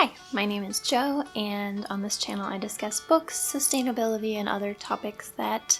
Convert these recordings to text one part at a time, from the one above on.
Hi, my name is Jo, and on this channel I discuss books, sustainability, and other topics that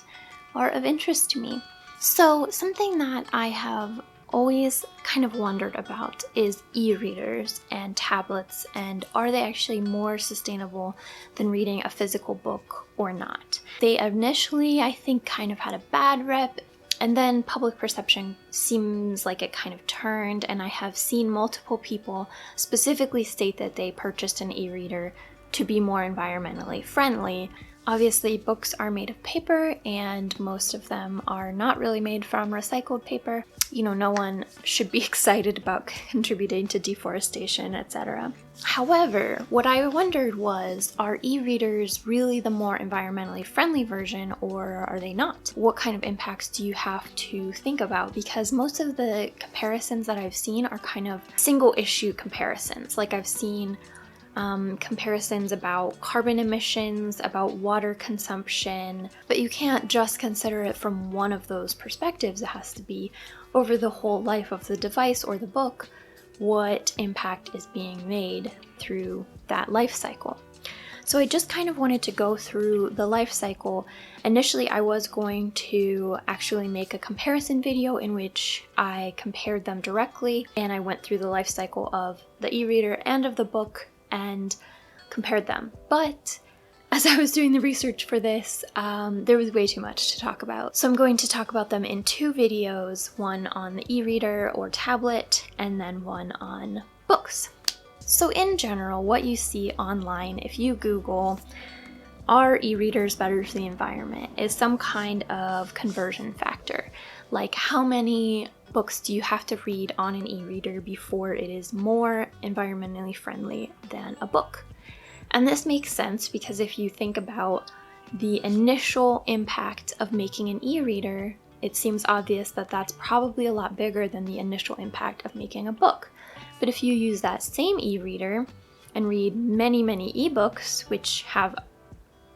are of interest to me. So something that I have always kind of wondered about is e-readers and tablets, and are they actually more sustainable than reading a physical book or not? They initially, I think, kind of had a bad rep, and then public perception seems like it kind of turned, and I have seen multiple people specifically state that they purchased an e-reader to be more environmentally friendly. Obviously, books are made of paper, and most of them are not really made from recycled paper. You know, no one should be excited about contributing to deforestation, etc. However, what I wondered was, are e-readers really the more environmentally friendly version, or are they not? What kind of impacts do you have to think about? Because most of the comparisons that I've seen are kind of single issue comparisons. Like I've seen comparisons about carbon emissions, about water consumption, but you can't just consider it from one of those perspectives. It has to be over the whole life of the device or the book, what impact is being made through that life cycle. So I just kind of wanted to go through the life cycle. Initially, I was going to actually make a comparison video in which I compared them directly, and I went through the life cycle of the e-reader and of the book and compared them. But as I was doing the research for this, there was way too much to talk about. So I'm going to talk about them in two videos, one on the e-reader or tablet, and then one on books. So in general, what you see online, if you Google, are e-readers better for the environment, is some kind of conversion factor. Like, how many books do you have to read on an e-reader before it is more environmentally friendly than a book? And this makes sense because if you think about the initial impact of making an e-reader, it seems obvious that that's probably a lot bigger than the initial impact of making a book. But if you use that same e-reader and read many, many ebooks, which have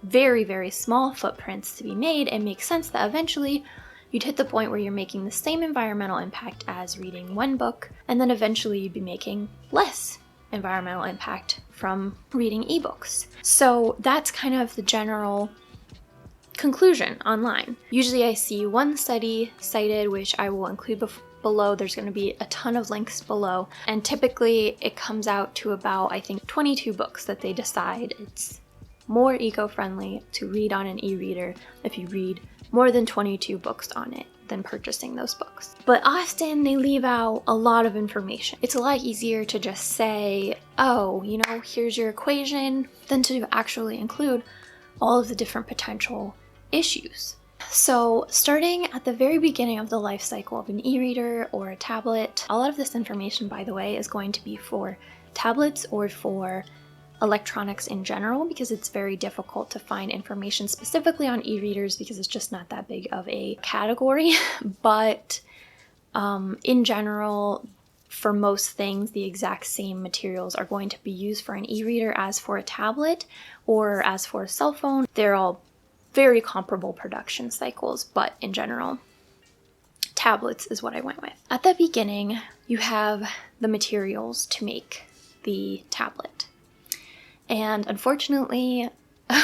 very, very small footprints to be made, it makes sense that eventually you'd hit the point where you're making the same environmental impact as reading one book, and then eventually you'd be making less environmental impact from reading ebooks. So that's kind of the general conclusion online. Usually I see one study cited, which I will include below. There's going to be a ton of links below, and typically it comes out to about, I think, 22 books that they decide it's more eco-friendly to read on an e-reader if you read more than 22 books on it than purchasing those books. But often they leave out a lot of information. It's a lot easier to just say, oh, you know, here's your equation, than to actually include all of the different potential issues. So starting at the very beginning of the life cycle of an e-reader or a tablet, a lot of this information, by the way, is going to be for tablets or for electronics in general, because it's very difficult to find information specifically on e-readers because it's just not that big of a category. But in general, for most things, the exact same materials are going to be used for an e-reader as for a tablet or as for a cell phone. They're all very comparable production cycles, but in general, tablets is what I went with. At the beginning, you have the materials to make the tablet. And unfortunately,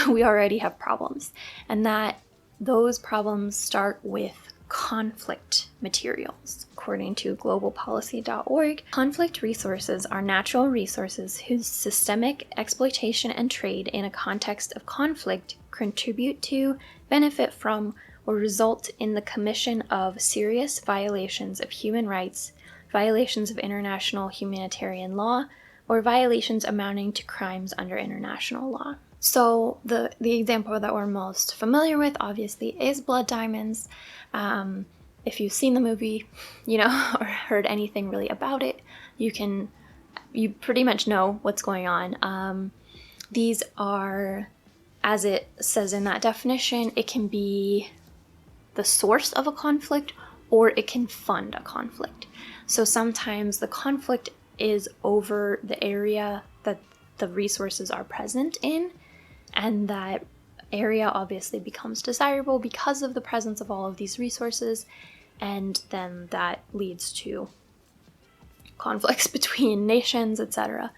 we already have problems, and that those problems start with conflict materials. According to globalpolicy.org, conflict resources are natural resources whose systemic exploitation and trade in a context of conflict contribute to, benefit from, or result in the commission of serious violations of human rights, violations of international humanitarian law, or violations amounting to crimes under international law. So the example that we're most familiar with, obviously, is blood diamonds. If you've seen the movie, you know, or heard anything really about it, you pretty much know what's going on. These are, as it says in that definition, it can be the source of a conflict or it can fund a conflict. So sometimes the conflict is over the area that the resources are present in, and that area obviously becomes desirable because of the presence of all of these resources, and then that leads to conflicts between nations, etc.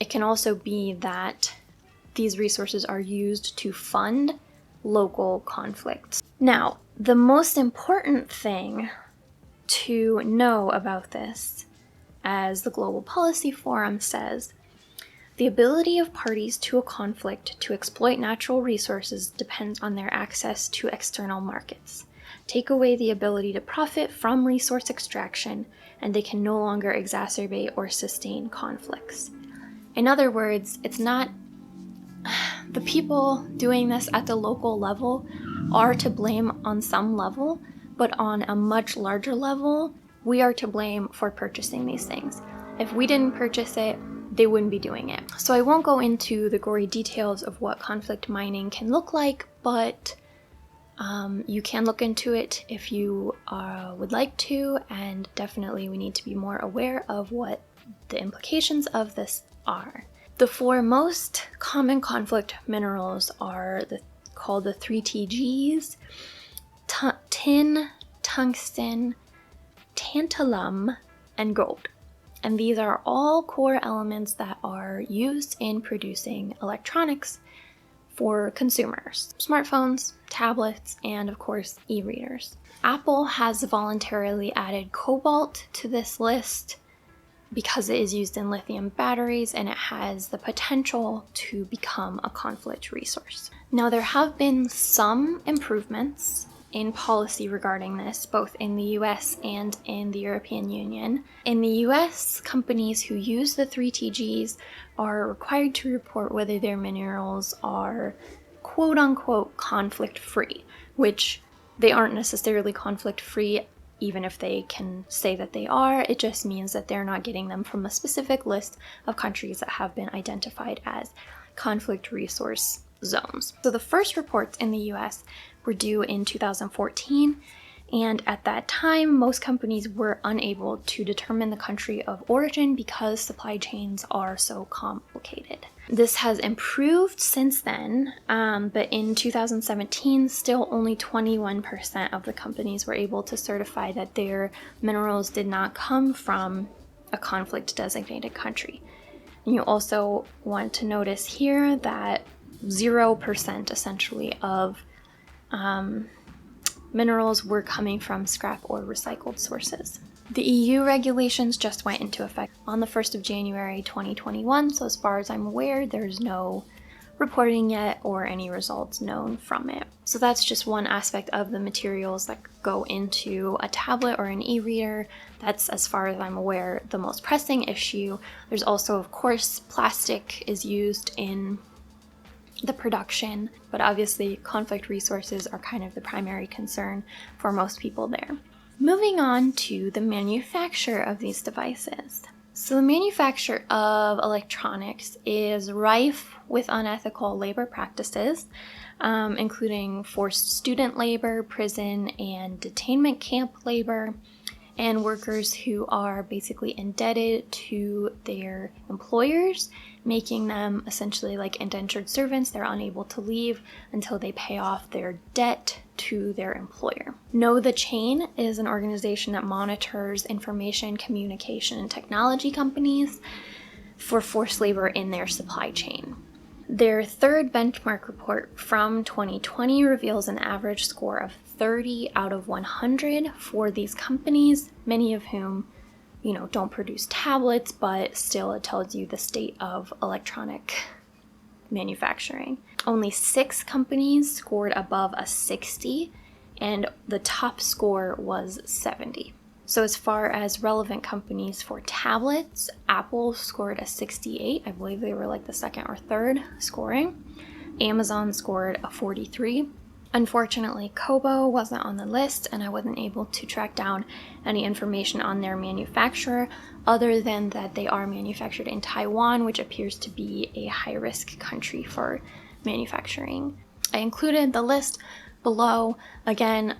It can also be that these resources are used to fund local conflicts. Now, the most important thing to know about this, as the Global Policy Forum says, the ability of parties to a conflict to exploit natural resources depends on their access to external markets. Take away the ability to profit from resource extraction, and they can no longer exacerbate or sustain conflicts. In other words, it's not the people doing this at the local level are to blame on some level, but on a much larger level, we are to blame for purchasing these things. If we didn't purchase it, they wouldn't be doing it. So I won't go into the gory details of what conflict mining can look like, but you can look into it if you would like to, and definitely we need to be more aware of what the implications of this are. The 4 most common conflict minerals are called the 3 TGs: tin, tungsten, tantalum, and gold. And these are all core elements that are used in producing electronics for consumers: smartphones, tablets, and of course e-readers. Apple has voluntarily added cobalt to this list because it is used in lithium batteries and it has the potential to become a conflict resource. Now, there have been some improvements in policy regarding this, both in the US and in the European Union. In the US, companies who use the 3 TGs are required to report whether their minerals are quote-unquote conflict-free, which they aren't necessarily conflict-free even if they can say that they are. It just means that they're not getting them from a specific list of countries that have been identified as conflict resource zones. So the first reports in the US were due in 2014, and at that time, most companies were unable to determine the country of origin because supply chains are so complicated. This has improved since then, but in 2017, still only 21% of the companies were able to certify that their minerals did not come from a conflict-designated country. And you also want to notice here that 0% essentially of minerals were coming from scrap or recycled sources. The EU regulations just went into effect on the 1st of January 2021, so as far as I'm aware, there's no reporting yet or any results known from it. So that's just one aspect of the materials that go into a tablet or an e-reader. That's, as far as I'm aware, the most pressing issue. There's also, of course, plastic is used in the production, but obviously conflict resources are kind of the primary concern for most people there. Moving on to the manufacture of these devices. So the manufacture of electronics is rife with unethical labor practices, including forced student labor, prison and detainment camp labor, and workers who are basically indebted to their employers, making them essentially like indentured servants. They're unable to leave until they pay off their debt to their employer. Know the Chain is an organization that monitors information, communication, and technology companies for forced labor in their supply chain. Their third benchmark report from 2020 reveals an average score of 30 out of 100 for these companies, many of whom, don't produce tablets, but still it tells you the state of electronic manufacturing. Only 6 companies scored above a 60, and the top score was 70. So as far as relevant companies for tablets, Apple scored a 68. I believe they were like the second or third scoring. Amazon scored a 43. Unfortunately, Kobo wasn't on the list, and I wasn't able to track down any information on their manufacturer other than that they are manufactured in Taiwan, which appears to be a high-risk country for manufacturing. I included the list below. Again,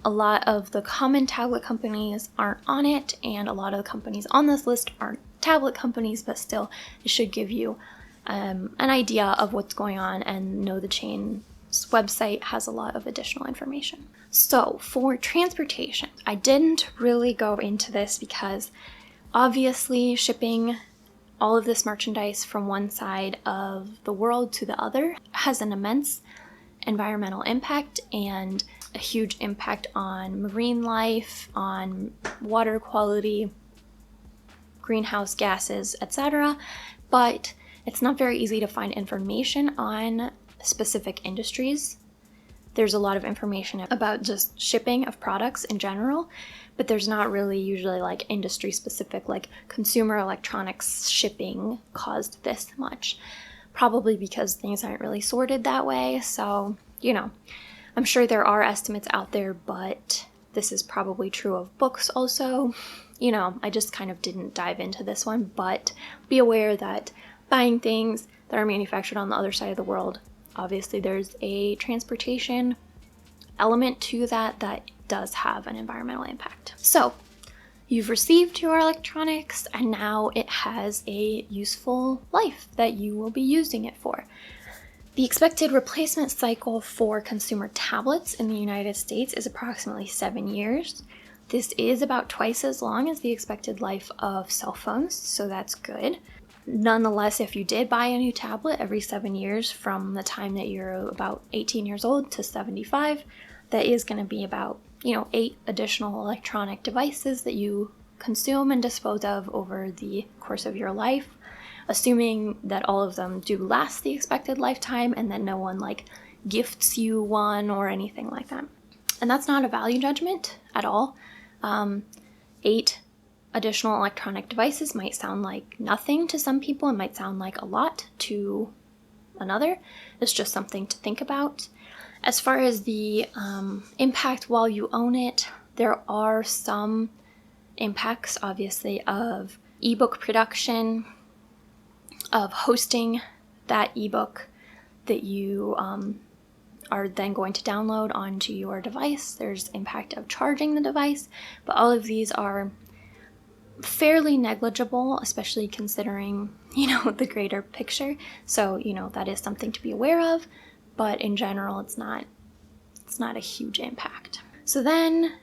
a lot of the common tablet companies aren't on it, and a lot of the companies on this list aren't tablet companies, but still, it should give you an idea of what's going on, and Know the Chain's website has a lot of additional information. So for transportation, I didn't really go into this because obviously shipping all of this merchandise from one side of the world to the other has an immense environmental impact and a huge impact on marine life, on water quality, greenhouse gases, etc. But it's not very easy to find information on specific industries. There's a lot of information about just shipping of products in general, but there's not really usually like industry specific, like consumer electronics shipping caused this much. Probably because things aren't really sorted that way. So, I'm sure there are estimates out there, but this is probably true of books also. I just kind of didn't dive into this one, but be aware that buying things that are manufactured on the other side of the world, obviously there's a transportation element to that does have an environmental impact. So you've received your electronics and now it has a useful life that you will be using it for. The expected replacement cycle for consumer tablets in the United States is approximately 7 years. This is about twice as long as the expected life of cell phones, so that's good. Nonetheless, if you did buy a new tablet every 7 years from the time that you're about 18 years old to 75, that is going to be about 8 additional electronic devices that you consume and dispose of over the course of your life, assuming that all of them do last the expected lifetime and that no one gifts you one or anything like that. And that's not a value judgment at all. 8 additional electronic devices might sound like nothing to some people. It might sound like a lot to another. It's just something to think about. As far as the impact while you own it, there are some impacts, obviously, of ebook production, of hosting that ebook that you are then going to download onto your device. There's impact of charging the device, but all of these are fairly negligible, especially considering, the greater picture. So, that is something to be aware of, but in general, it's not a huge impact. So then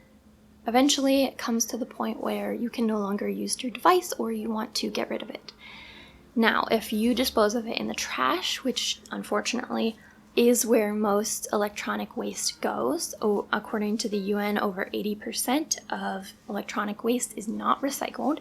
eventually it comes to the point where you can no longer use your device or you want to get rid of it. Now, if you dispose of it in the trash, which unfortunately is where most electronic waste goes, according to the UN, over 80% of electronic waste is not recycled.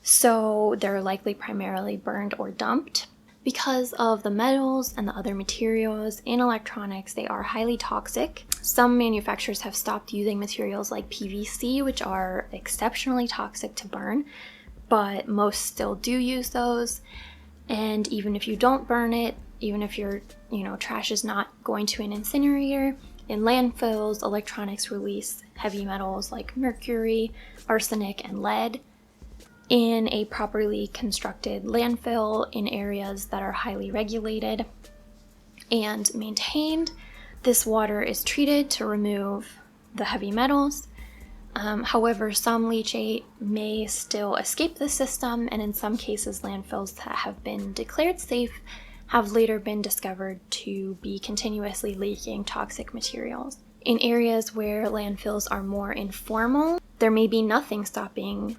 So they're likely primarily burned or dumped. Because of the metals and the other materials in electronics, they are highly toxic. Some manufacturers have stopped using materials like PVC, which are exceptionally toxic to burn, but most still do use those. And even if you don't burn it, even if your trash is not going to an incinerator, in landfills, electronics release heavy metals like mercury, arsenic, and lead. In a properly constructed landfill in areas that are highly regulated and maintained, this water is treated to remove the heavy metals. However, some leachate may still escape the system, and in some cases, landfills that have been declared safe have later been discovered to be continuously leaking toxic materials. In areas where landfills are more informal, there may be nothing stopping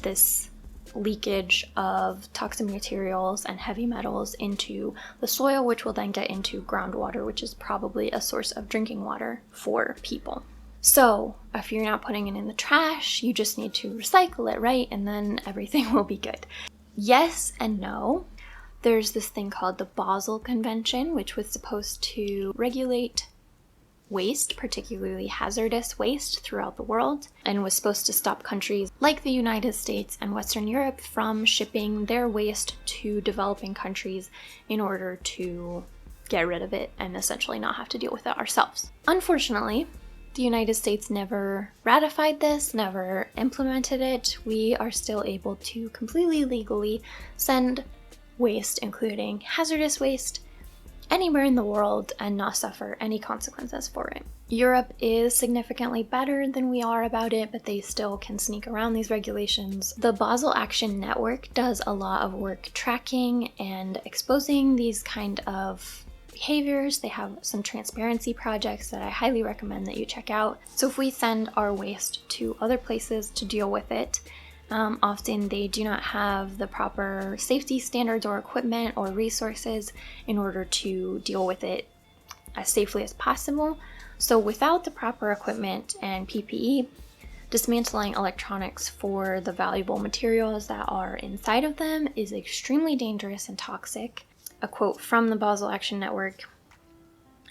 this leakage of toxic materials and heavy metals into the soil, which will then get into groundwater, which is probably a source of drinking water for people. So if you're not putting it in the trash, you just need to recycle it, right? And then everything will be good. Yes and no. There's this thing called the Basel Convention, which was supposed to regulate waste, particularly hazardous waste, throughout the world, and was supposed to stop countries like the United States and Western Europe from shipping their waste to developing countries in order to get rid of it and essentially not have to deal with it ourselves. Unfortunately, the United States never ratified this, never implemented it. We are still able to completely legally send waste, including hazardous waste, anywhere in the world and not suffer any consequences for it. Europe is significantly better than we are about it, but they still can sneak around these regulations. The Basel Action Network does a lot of work tracking and exposing these kind of behaviors. They have some transparency projects that I highly recommend that you check out. So if we send our waste to other places to deal with it, Often they do not have the proper safety standards or equipment or resources in order to deal with it as safely as possible. So without the proper equipment and PPE, dismantling electronics for the valuable materials that are inside of them is extremely dangerous and toxic. A quote from the Basel Action Network: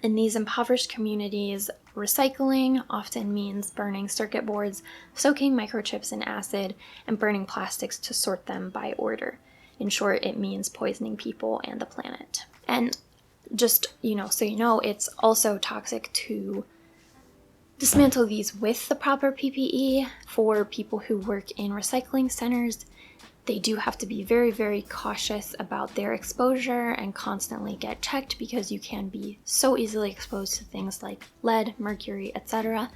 "In these impoverished communities, recycling often means burning circuit boards, soaking microchips in acid, and burning plastics to sort them by order. In short, it means poisoning people and the planet." And just, so you know, it's also toxic to dismantle these with the proper PPE. For people who work in recycling centers, they do have to be very, very cautious about their exposure and constantly get checked, because you can be so easily exposed to things like lead, mercury, etc.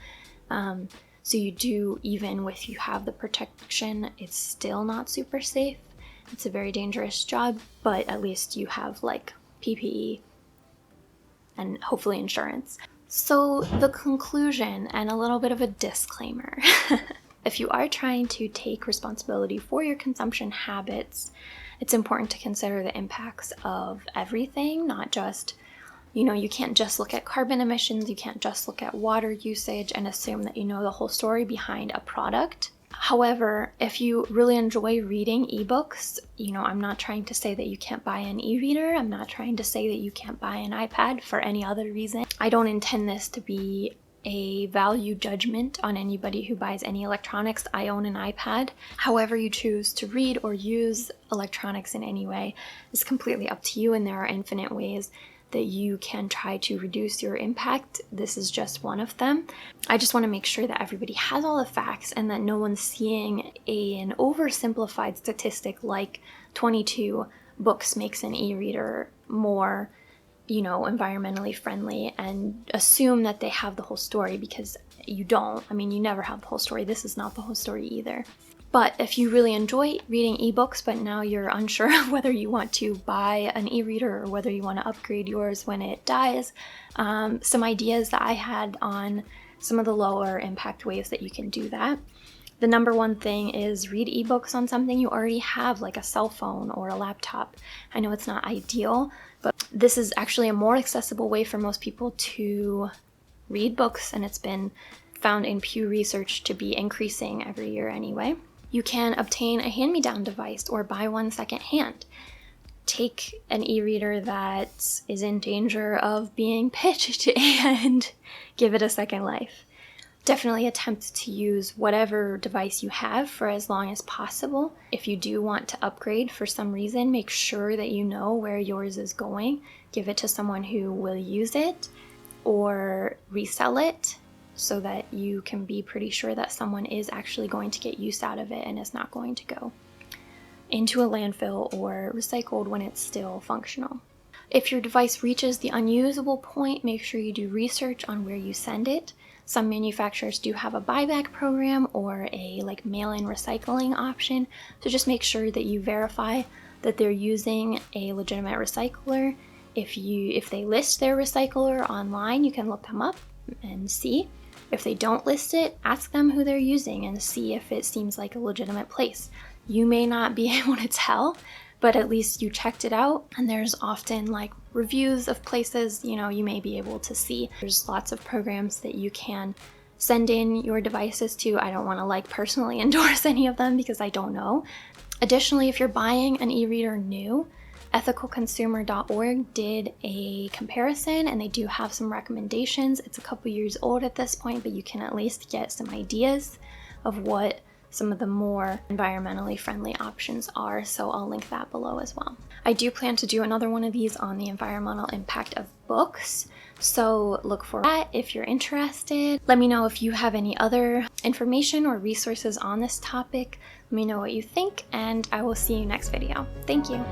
So you do, even if you have the protection, it's still not super safe. It's a very dangerous job, but at least you have like PPE and hopefully insurance. So the conclusion and a little bit of a disclaimer. If you are trying to take responsibility for your consumption habits, it's important to consider the impacts of everything, not just, you can't just look at carbon emissions, you can't just look at water usage and assume that you know the whole story behind a product. However, if you really enjoy reading ebooks, I'm not trying to say that you can't buy an e-reader. I'm not trying to say that you can't buy an iPad for any other reason. I don't intend this to be a value judgment on anybody who buys any electronics. I own an iPad. However you choose to read or use electronics in any way is completely up to you, and there are infinite ways that you can try to reduce your impact. This is just one of them. I just want to make sure that everybody has all the facts and that no one's seeing an oversimplified statistic like 22 books makes an e-reader more environmentally friendly, and assume that they have the whole story, because you don't. You never have the whole story. This is not the whole story either. But if you really enjoy reading ebooks, but now you're unsure of whether you want to buy an e-reader or whether you want to upgrade yours when it dies, some ideas that I had on some of the lower impact ways that you can do that. The number one thing is read ebooks on something you already have, like a cell phone or a laptop. I know it's not ideal, but this is actually a more accessible way for most people to read books, and it's been found in Pew Research to be increasing every year anyway. You can obtain a hand-me-down device or buy one secondhand. Take an e-reader that is in danger of being pitched and give it a second life. Definitely attempt to use whatever device you have for as long as possible. If you do want to upgrade for some reason, make sure that you know where yours is going. Give it to someone who will use it, or resell it, so that you can be pretty sure that someone is actually going to get use out of it and is not going to go into a landfill or recycled when it's still functional. If your device reaches the unusable point, make sure you do research on where you send it. Some manufacturers do have a buyback program or a mail-in recycling option, so just make sure that you verify that they're using a legitimate recycler. If they list their recycler online, you can look them up and see. If they don't list it, ask them who they're using and see if it seems like a legitimate place. You may not be able to tell, but at least you checked it out, and there's often reviews of places, you may be able to see. There's lots of programs that you can send in your devices to. I don't want to personally endorse any of them because I don't know. Additionally, if you're buying an e-reader new, ethicalconsumer.org did a comparison, and they do have some recommendations. It's a couple years old at this point, but you can at least get some ideas of what some of the more environmentally friendly options are, so I'll link that below as well. I do plan to do another one of these on the environmental impact of books, so look for that if you're interested. Let me know if you have any other information or resources on this topic. Let me know what you think, and I will see you next video. Thank you.